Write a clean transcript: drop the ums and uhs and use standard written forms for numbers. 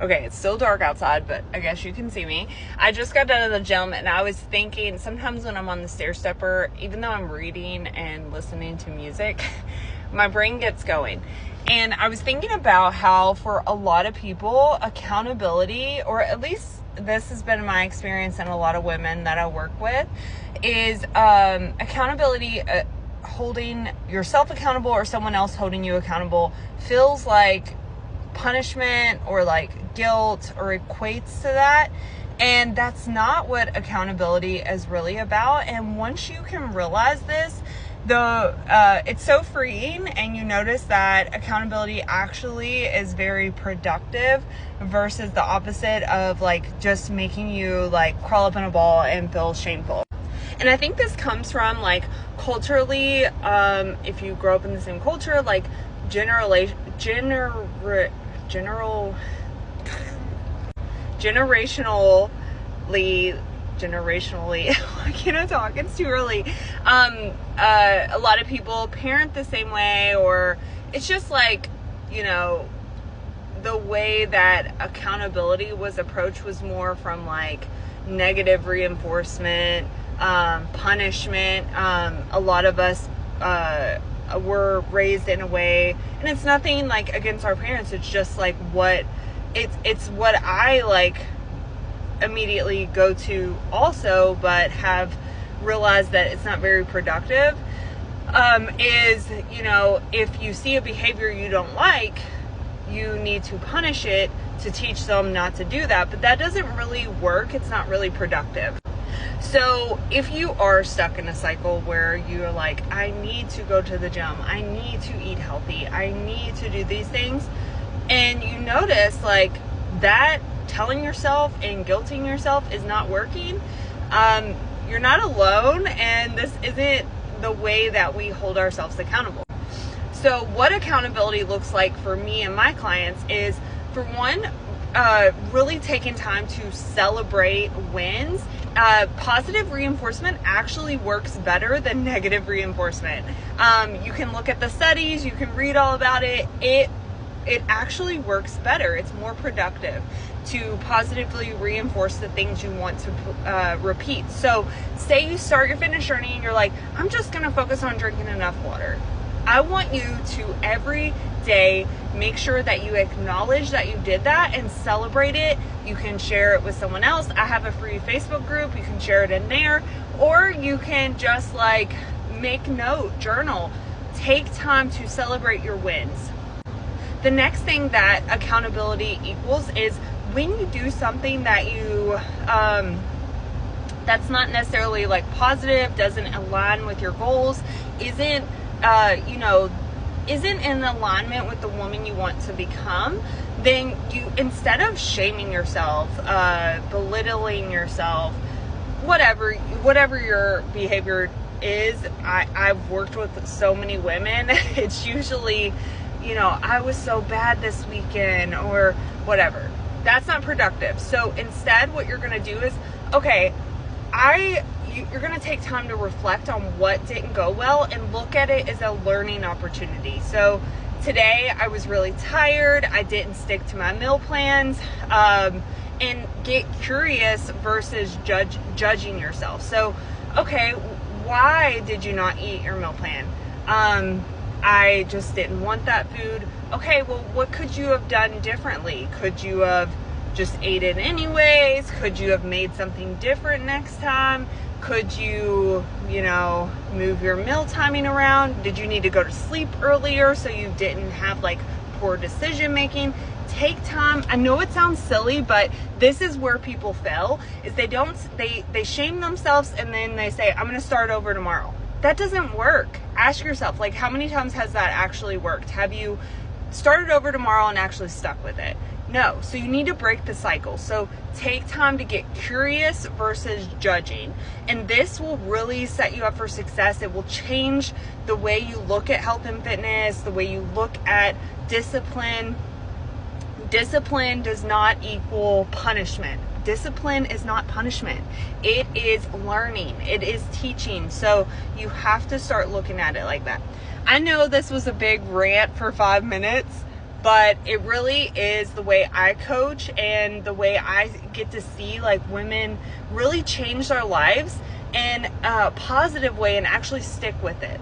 Okay, it's still dark outside, but I guess you can see me. I just got done at the gym, and I was thinking, sometimes when I'm on the stair stepper, even though I'm reading and listening to music, my brain gets going. And I was thinking about how for a lot of people, accountability, or at least this has been my experience and a lot of women that I work with, is accountability, holding yourself accountable or someone else holding you accountable feels like punishment or like guilt, or equates to that. And that's not what accountability is really about. And once you can realize this, it's so freeing, and you notice that accountability actually is very productive versus the opposite of like just making you like crawl up in a ball and feel shameful. And I think this comes from like culturally, if you grow up in the same culture, like generationally, I can't talk, it's too early. A lot of people parent the same way, or it's just like, you know, the way that accountability was approached was more from like negative reinforcement, punishment. A lot of us were raised in a way, and it's nothing like against our parents, it's just like it's what I like immediately go to also, but have realized that it's not very productive, is, you know, if you see a behavior you don't like, you need to punish it to teach them not to do that. But that doesn't really work. It's not really productive. So if you are stuck in a cycle where you're like, I need to go to the gym, I need to eat healthy, I need to do these things, and you notice like that telling yourself and guilting yourself is not working, you're not alone, and this isn't the way that we hold ourselves accountable. So what accountability looks like for me and my clients is, for one, really taking time to celebrate wins. Positive reinforcement actually works better than negative reinforcement. You can look at the studies, you can read all about it. It actually works better. It's more productive to positively reinforce the things you want to repeat. So say you start your fitness journey and you're like, I'm just going to focus on drinking enough water. I want you to every day make sure that you acknowledge that you did that and celebrate it. You can share it with someone else. I have a free Facebook group. You can share it in there, or you can just like make note, journal, take time to celebrate your wins. The next thing that accountability equals is when you do something that you, that's not necessarily like positive, doesn't align with your goals, isn't in alignment with the woman you want to become, then you, instead of shaming yourself, belittling yourself, whatever your behavior is, I've worked with so many women, it's usually, you know, I was so bad this weekend or whatever. That's not productive. So instead, what you're going to do is, okay, you're going to take time to reflect on what didn't go well and look at it as a learning opportunity. So today I was really tired. I didn't stick to my meal plans, and get curious versus judging yourself. So, okay, why did you not eat your meal plan? I just didn't want that food. Okay, well, what could you have done differently? Could you have just ate it anyways? Could you have made something different next time? Could you, move your meal timing around? Did you need to go to sleep earlier so you didn't have like poor decision making? Take time. I know it sounds silly, but this is where people fail, is they shame themselves and then they say, I'm going to start over tomorrow. That doesn't work. Ask yourself, like, how many times has that actually worked? Have you started over tomorrow and actually stuck with it? No. So you need to break the cycle. So take time to get curious versus judging. And this will really set you up for success. It will change the way you look at health and fitness, the way you look at discipline. Discipline does not equal punishment. Discipline is not punishment. It is learning. It is teaching. So you have to start looking at it like that. I know this was a big rant for 5 minutes, but it really is the way I coach and the way I get to see like women really change their lives in a positive way and actually stick with it.